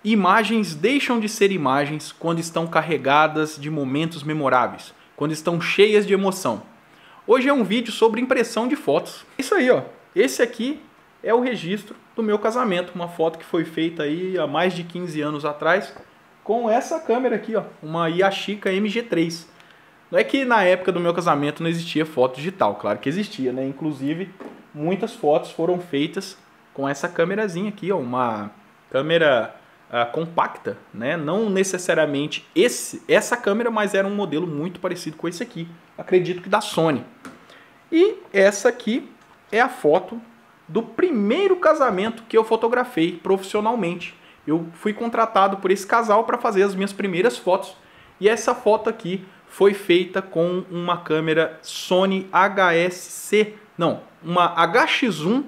Imagens deixam de ser imagens quando estão carregadas de momentos memoráveis, quando estão cheias de emoção. Hoje é um vídeo sobre impressão de fotos. Isso aí, ó. Esse aqui é o registro do meu casamento, uma foto que foi feita aí há mais de 15 anos atrás com essa câmera aqui, ó, uma Yashica MG3. Não é que na época do meu casamento não existia foto digital, claro que existia, né? Inclusive, muitas fotos foram feitas com essa câmerazinha aqui, ó, uma câmera compacta, né? Não necessariamente essa câmera, mas era um modelo muito parecido com esse aqui. Acredito que da Sony. E essa aqui é a foto do primeiro casamento que eu fotografei profissionalmente. Eu fui contratado por esse casal para fazer as minhas primeiras fotos. E essa foto aqui foi feita com uma câmera Sony uma HX1,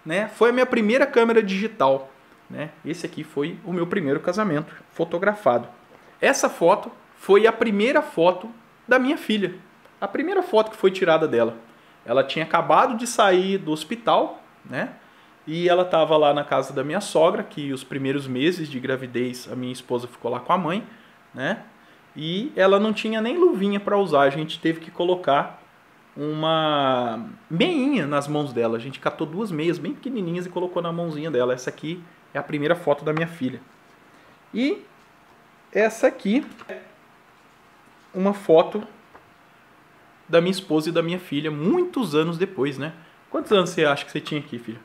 né? Foi a minha primeira câmera digital. Né? Esse aqui foi o meu primeiro casamento fotografado. Essa foto foi a primeira foto da minha filha. A primeira foto que foi tirada dela. Ela tinha acabado de sair do hospital, né? E ela estava lá na casa da minha sogra, que os primeiros meses de gravidez a minha esposa ficou lá com a mãe, né? E ela não tinha nem luvinha para usar. A gente teve que colocar uma meinha nas mãos dela. A gente catou duas meias bem pequenininhas e colocou na mãozinha dela. Essa aqui é a primeira foto da minha filha. E essa aqui é uma foto da minha esposa e da minha filha, muitos anos depois, né? Quantos anos você acha que você tinha aqui, filha?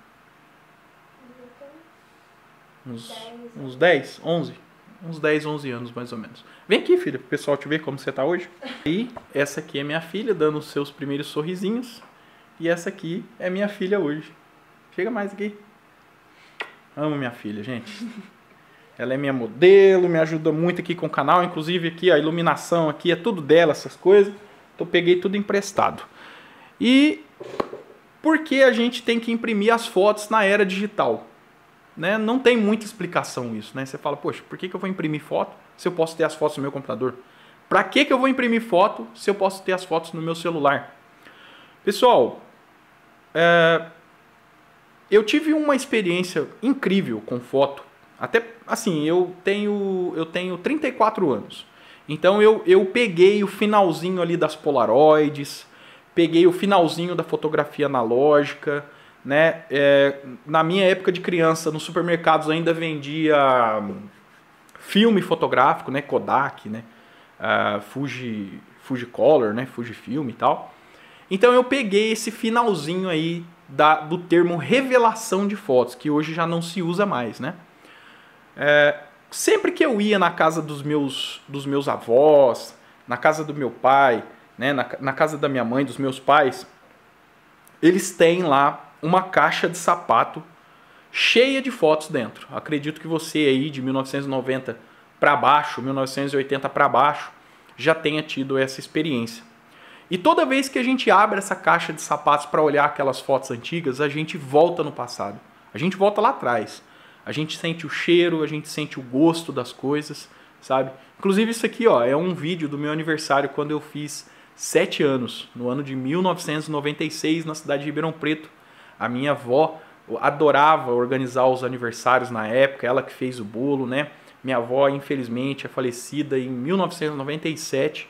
Uns 10, 11? Uns 10, 11 anos, mais ou menos. Vem aqui, filha, para o pessoal te ver como você tá hoje. E essa aqui é minha filha, dando os seus primeiros sorrisinhos. E essa aqui é minha filha hoje. Chega mais aqui. Amo minha filha, gente. Ela é minha modelo, me ajuda muito aqui com o canal. Inclusive aqui a iluminação aqui é tudo dela, essas coisas. Então eu peguei tudo emprestado. E por que a gente tem que imprimir as fotos na era digital? Né? Não tem muita explicação isso, né? Você fala, poxa, por que eu vou imprimir foto se eu posso ter as fotos no meu computador? Para que eu vou imprimir foto se eu posso ter as fotos no meu celular? Pessoal, eu tive uma experiência incrível com foto. Até assim, eu tenho 34 anos. Então eu peguei o finalzinho ali das Polaroids, peguei o finalzinho da fotografia analógica, né? Na minha época de criança, nos supermercados ainda vendia filme fotográfico, né? Kodak, né? Fujicolor, né? Fujifilm e tal. Então eu peguei esse finalzinho aí do termo revelação de fotos, que hoje já não se usa mais, né? Sempre que eu ia na casa dos meus avós, na casa do meu pai, né, na casa da minha mãe, dos meus pais, eles têm lá uma caixa de sapato cheia de fotos dentro. Acredito que você aí de 1990 para baixo, 1980 para baixo, já tenha tido essa experiência. E toda vez que a gente abre essa caixa de sapatos para olhar aquelas fotos antigas, a gente volta no passado. A gente volta lá atrás. A gente sente o cheiro, a gente sente o gosto das coisas, sabe? Inclusive isso aqui, ó, é um vídeo do meu aniversário quando eu fiz 7 anos, no ano de 1996, na cidade de Ribeirão Preto. A minha avó adorava organizar os aniversários na época, ela que fez o bolo, né? Minha avó, infelizmente, é falecida em 1997.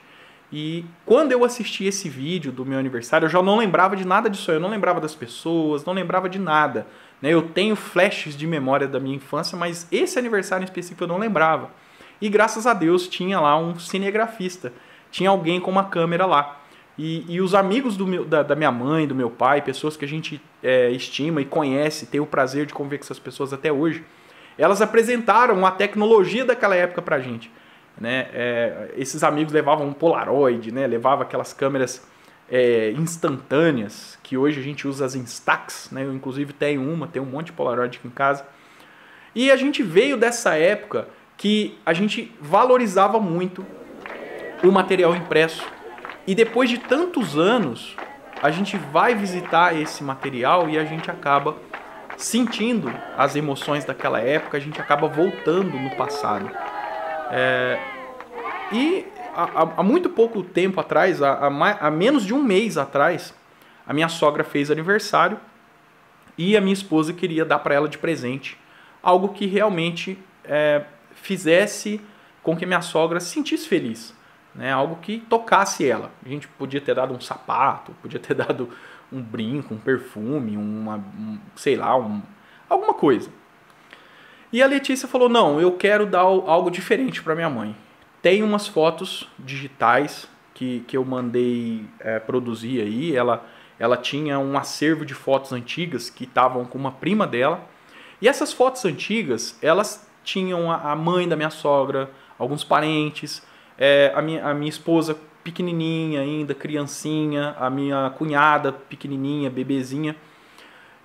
E quando eu assisti esse vídeo do meu aniversário, eu já não lembrava de nada disso. Eu não lembrava das pessoas, não lembrava de nada. Eu tenho flashes de memória da minha infância, mas esse aniversário em específico eu não lembrava. E graças a Deus tinha lá um cinegrafista. Tinha alguém com uma câmera lá. E os amigos da minha mãe, do meu pai, pessoas que a gente estima e conhece, tem o prazer de conviver com essas pessoas até hoje, elas apresentaram a tecnologia daquela época pra gente. Né? Esses amigos levavam um Polaroid, né? Levavam aquelas câmeras instantâneas, que hoje a gente usa as Instax, né? Eu inclusive tenho um monte de Polaroid aqui em casa. E a gente veio dessa época que a gente valorizava muito o material impresso. E depois de tantos anos, a gente vai visitar esse material e a gente acaba sentindo as emoções daquela época, a gente acaba voltando no passado. E há muito pouco tempo atrás, há menos de um mês atrás, a minha sogra fez aniversário e a minha esposa queria dar para ela de presente algo que realmente fizesse com que minha sogra se sentisse feliz, né? Algo que tocasse ela. A gente podia ter dado um sapato, podia ter dado um brinco, um perfume, sei lá, alguma coisa. E a Letícia falou, não, eu quero dar algo diferente para minha mãe. Tem umas fotos digitais que eu mandei produzir aí. Ela tinha um acervo de fotos antigas que estavam com uma prima dela. E essas fotos antigas, elas tinham a mãe da minha sogra, alguns parentes, a minha esposa pequenininha ainda, criancinha, a minha cunhada pequenininha, bebezinha.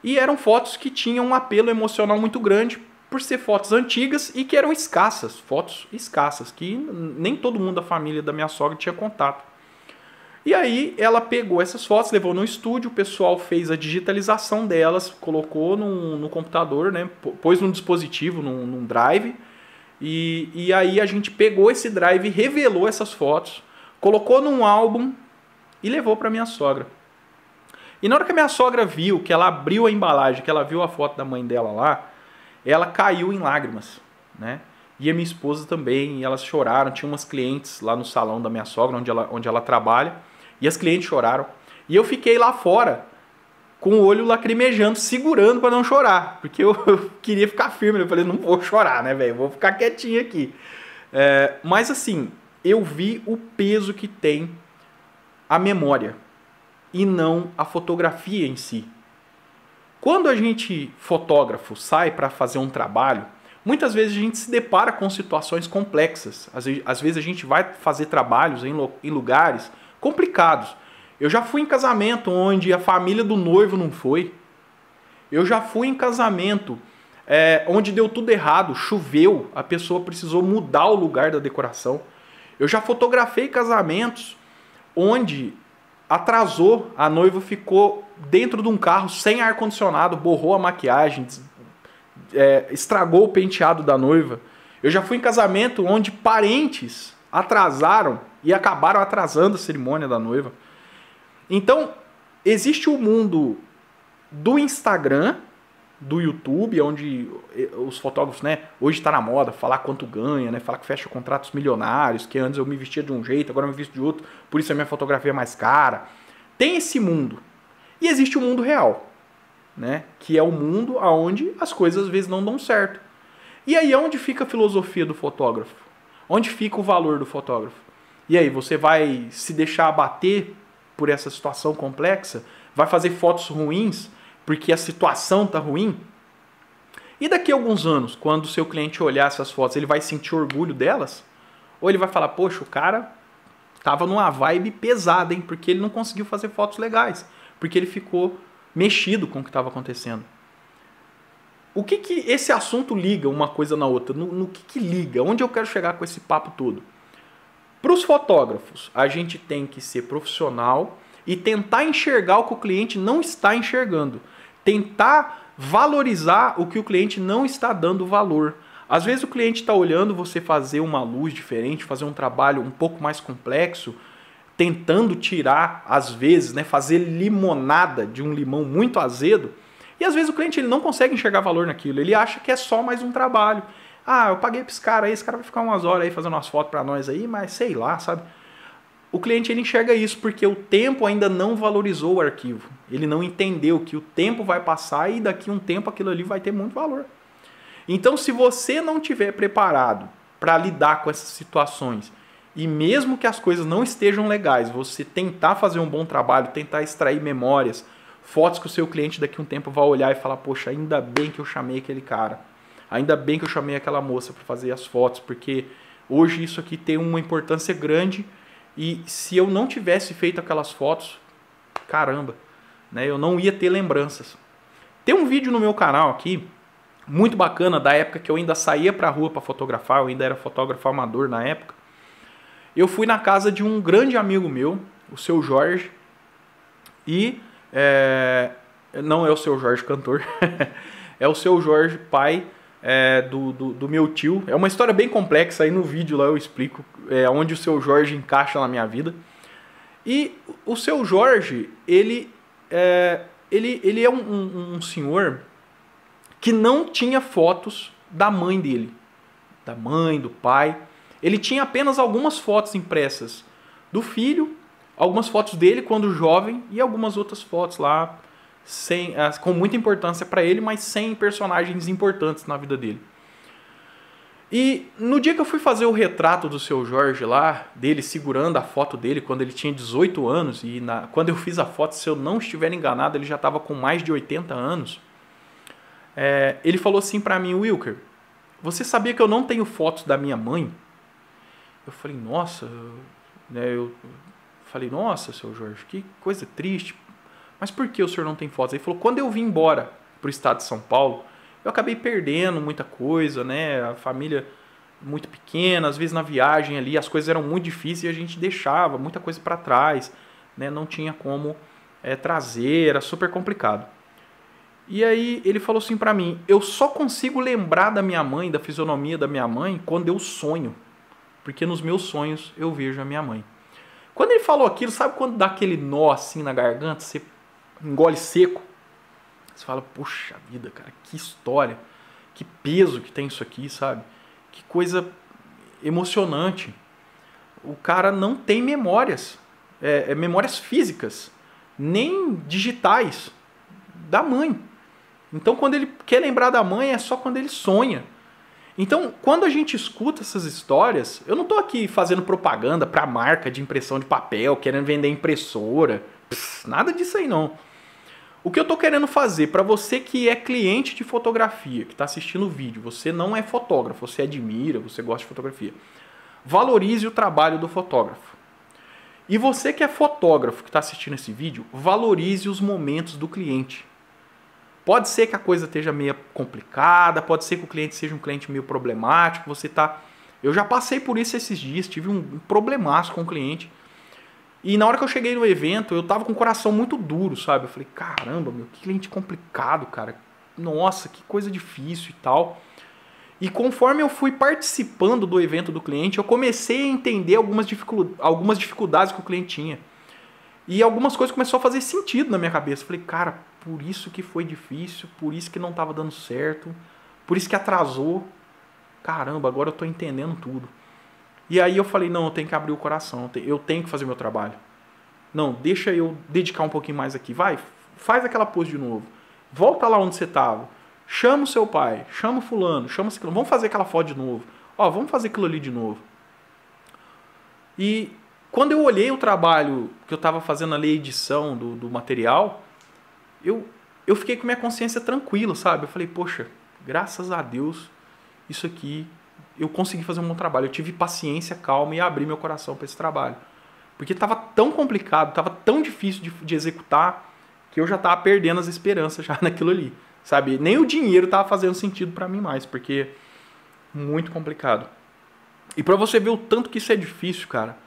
E eram fotos que tinham um apelo emocional muito grande por ser fotos antigas e que eram escassas, fotos escassas, que nem todo mundo da família da minha sogra tinha contato. E aí ela pegou essas fotos, levou no estúdio, o pessoal fez a digitalização delas, colocou no computador, né, pôs num dispositivo, num drive, e aí a gente pegou esse drive, revelou essas fotos, colocou num álbum e levou para minha sogra. E na hora que a minha sogra viu, que ela abriu a embalagem, que ela viu a foto da mãe dela lá, ela caiu em lágrimas, né? E a minha esposa também, e elas choraram. Tinha umas clientes lá no salão da minha sogra, onde ela trabalha, e as clientes choraram. E eu fiquei lá fora, com o olho lacrimejando, segurando para não chorar, porque eu queria ficar firme. Eu falei, não vou chorar, né, velho? Vou ficar quietinho aqui. Mas assim, eu vi o peso que tem a memória, e não a fotografia em si. Quando a gente, fotógrafo, sai para fazer um trabalho, muitas vezes a gente se depara com situações complexas. Às vezes a gente vai fazer trabalhos em lugares complicados. Eu já fui em casamento onde a família do noivo não foi. Eu já fui em casamento onde deu tudo errado, choveu, a pessoa precisou mudar o lugar da decoração. Eu já fotografei casamentos onde atrasou, a noiva ficou dentro de um carro sem ar-condicionado, borrou a maquiagem, estragou o penteado da noiva. Eu já fui em casamento onde parentes atrasaram e acabaram atrasando a cerimônia da noiva. Então, existe o mundo do Instagram, do YouTube, onde os fotógrafos, né, hoje está na moda falar quanto ganha, né, falar que fecha contratos milionários, que antes eu me vestia de um jeito, agora eu me visto de outro, por isso a minha fotografia é mais cara. Tem esse mundo. E existe o mundo real, né, que é o mundo onde as coisas às vezes não dão certo. E aí onde fica a filosofia do fotógrafo? Onde fica o valor do fotógrafo? E aí, você vai se deixar abater por essa situação complexa? Vai fazer fotos ruins porque a situação está ruim? E daqui a alguns anos, quando o seu cliente olhar essas fotos, ele vai sentir orgulho delas? Ou ele vai falar, poxa, o cara tava numa vibe pesada, hein? Porque ele não conseguiu fazer fotos legais. Porque ele ficou mexido com o que estava acontecendo. O que esse assunto liga uma coisa na outra? No que liga? Onde eu quero chegar com esse papo todo? Para os fotógrafos, a gente tem que ser profissional e tentar enxergar o que o cliente não está enxergando. Tentar valorizar o que o cliente não está dando valor. Às vezes o cliente está olhando você fazer uma luz diferente, fazer um trabalho um pouco mais complexo, tentando tirar, às vezes, né, fazer limonada de um limão muito azedo. E às vezes o cliente ele não consegue enxergar valor naquilo. Ele acha que é só mais um trabalho. Ah, eu paguei para esse cara aí, esse cara vai ficar umas horas aí fazendo umas fotos para nós aí, mas sei lá, sabe? O cliente ele enxerga isso porque o tempo ainda não valorizou o arquivo. Ele não entendeu que o tempo vai passar e daqui a um tempo aquilo ali vai ter muito valor. Então, se você não estiver preparado para lidar com essas situações e mesmo que as coisas não estejam legais, você tentar fazer um bom trabalho, tentar extrair memórias, fotos que o seu cliente daqui a um tempo vai olhar e falar, poxa, ainda bem que eu chamei aquele cara. Ainda bem que eu chamei aquela moça para fazer as fotos, porque hoje isso aqui tem uma importância grande e se eu não tivesse feito aquelas fotos, caramba, né, eu não ia ter lembranças. Tem um vídeo no meu canal aqui, muito bacana, da época que eu ainda saía para a rua para fotografar, eu ainda era fotógrafo amador na época. Eu fui na casa de um grande amigo meu, o seu Jorge, e não é o seu Jorge cantor, é o seu Jorge, pai do meu tio. É uma história bem complexa, aí no vídeo lá eu explico onde o seu Jorge encaixa na minha vida. E o seu Jorge, ele é um senhor que não tinha fotos da mãe dele. da mãe, do pai. Ele tinha apenas algumas fotos impressas do filho, algumas fotos dele quando jovem e algumas outras fotos lá com muita importância para ele, mas sem personagens importantes na vida dele. E no dia que eu fui fazer o retrato do seu Jorge lá, dele segurando a foto dele quando ele tinha 18 anos, e quando eu fiz a foto, se eu não estiver enganado, ele já estava com mais de 80 anos, ele falou assim para mim: Wilker, você sabia que eu não tenho fotos da minha mãe? Eu falei, nossa, nossa, seu Jorge, que coisa triste. Mas por que o senhor não tem fotos? Ele falou, quando eu vim embora para o estado de São Paulo, eu acabei perdendo muita coisa, né? A família muito pequena, às vezes na viagem ali as coisas eram muito difíceis e a gente deixava muita coisa para trás, né? Não tinha como trazer, era super complicado. E aí ele falou assim para mim, eu só consigo lembrar da minha mãe, da fisionomia da minha mãe, quando eu sonho. Porque nos meus sonhos eu vejo a minha mãe. Quando ele falou aquilo, sabe quando dá aquele nó assim na garganta, você engole seco? Você fala, puxa vida, cara, que história, que peso que tem isso aqui, sabe? Que coisa emocionante. O cara não tem memórias, memórias físicas, nem digitais, da mãe. Então, quando ele quer lembrar da mãe, é só quando ele sonha. Então, quando a gente escuta essas histórias, eu não estou aqui fazendo propaganda para marca de impressão de papel, querendo vender impressora, nada disso aí não. O que eu estou querendo fazer para você que é cliente de fotografia, que está assistindo o vídeo, você não é fotógrafo, você admira, você gosta de fotografia, valorize o trabalho do fotógrafo. E você que é fotógrafo, que está assistindo esse vídeo, valorize os momentos do cliente. Pode ser que a coisa esteja meio complicada, pode ser que o cliente seja um cliente meio problemático, Eu já passei por isso esses dias, tive um problemaço com o cliente. E na hora que eu cheguei no evento, eu tava com o coração muito duro, sabe? Eu falei, caramba, meu, que cliente complicado, cara. Nossa, que coisa difícil e tal. E conforme eu fui participando do evento do cliente, eu comecei a entender algumas dificuldades que o cliente tinha. E algumas coisas começaram a fazer sentido na minha cabeça. Eu falei, cara, por isso que foi difícil, por isso que não tava dando certo, por isso que atrasou. Caramba, agora eu tô entendendo tudo. E aí eu falei, não, eu tenho que abrir o coração, eu tenho que fazer meu trabalho. Não, deixa eu dedicar um pouquinho mais aqui. Vai, faz aquela pose de novo. Volta lá onde você estava. Chama o seu pai, chama o fulano, chama o ciclano. Vamos fazer aquela foto de novo. Ó, vamos fazer aquilo ali de novo. E quando eu olhei o trabalho que eu estava fazendo ali, a edição do material, eu fiquei com minha consciência tranquila, sabe? Eu falei, poxa, graças a Deus, isso aqui... eu consegui fazer um bom trabalho. Eu tive paciência, calma e abri meu coração para esse trabalho. Porque estava tão complicado, estava tão difícil de executar, que eu já estava perdendo as esperanças já naquilo ali. Sabe? Nem o dinheiro estava fazendo sentido para mim mais, porque muito complicado. E para você ver o tanto que isso é difícil, cara,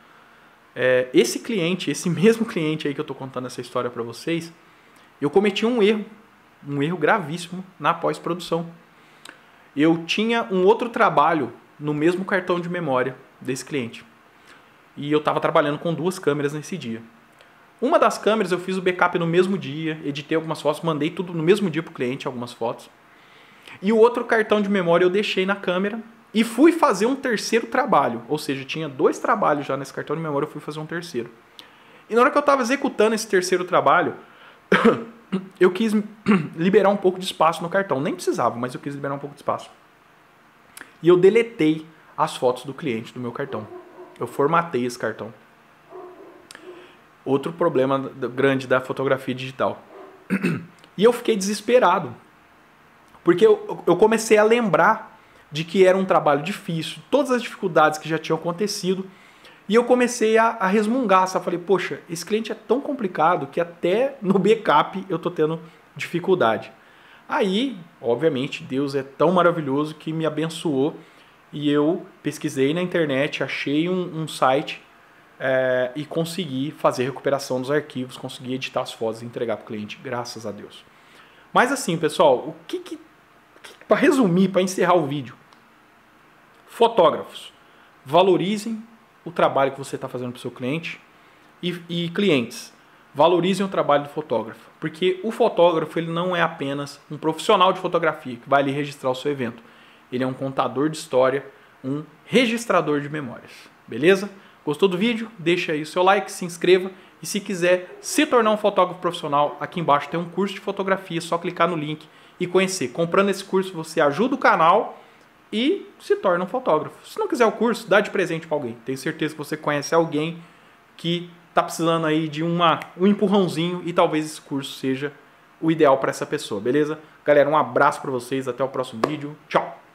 esse mesmo cliente aí que eu estou contando essa história para vocês, eu cometi um erro gravíssimo na pós-produção. Eu tinha um outro trabalho no mesmo cartão de memória desse cliente. E eu estava trabalhando com 2 câmeras nesse dia. Uma das câmeras eu fiz o backup no mesmo dia, editei algumas fotos, mandei tudo no mesmo dia para o cliente, algumas fotos. E o outro cartão de memória eu deixei na câmera e fui fazer um terceiro trabalho. Ou seja, tinha 2 trabalhos já nesse cartão de memória, eu fui fazer um terceiro. E na hora que eu estava executando esse terceiro trabalho... eu quis liberar um pouco de espaço no cartão. Nem precisava, mas eu quis liberar um pouco de espaço. E eu deletei as fotos do cliente do meu cartão. Eu formatei esse cartão. Outro problema grande da fotografia digital. E eu fiquei desesperado. Porque eu comecei a lembrar de que era um trabalho difícil, todas as dificuldades que já tinham acontecido. E eu comecei a resmungar, sabe? Falei, poxa, esse cliente é tão complicado que até no backup eu tô tendo dificuldade. Aí, obviamente, Deus é tão maravilhoso que me abençoou e eu pesquisei na internet, achei um site e consegui fazer recuperação dos arquivos, consegui editar as fotos e entregar para o cliente, graças a Deus. Mas assim, pessoal, para resumir, para encerrar o vídeo, fotógrafos, valorizem o trabalho que você está fazendo para o seu cliente e clientes, valorizem o trabalho do fotógrafo, porque o fotógrafo ele não é apenas um profissional de fotografia que vai ali registrar o seu evento, ele é um contador de história, um registrador de memórias. Beleza? Gostou do vídeo? Deixa aí o seu like, se inscreva. E se quiser se tornar um fotógrafo profissional, aqui embaixo tem um curso de fotografia, é só clicar no link e conhecer. Comprando esse curso, você ajuda o canal e se torna um fotógrafo. Se não quiser o curso, dá de presente para alguém. Tenho certeza que você conhece alguém que está precisando aí de um empurrãozinho e talvez esse curso seja o ideal para essa pessoa, beleza? Galera, um abraço para vocês, até o próximo vídeo. Tchau!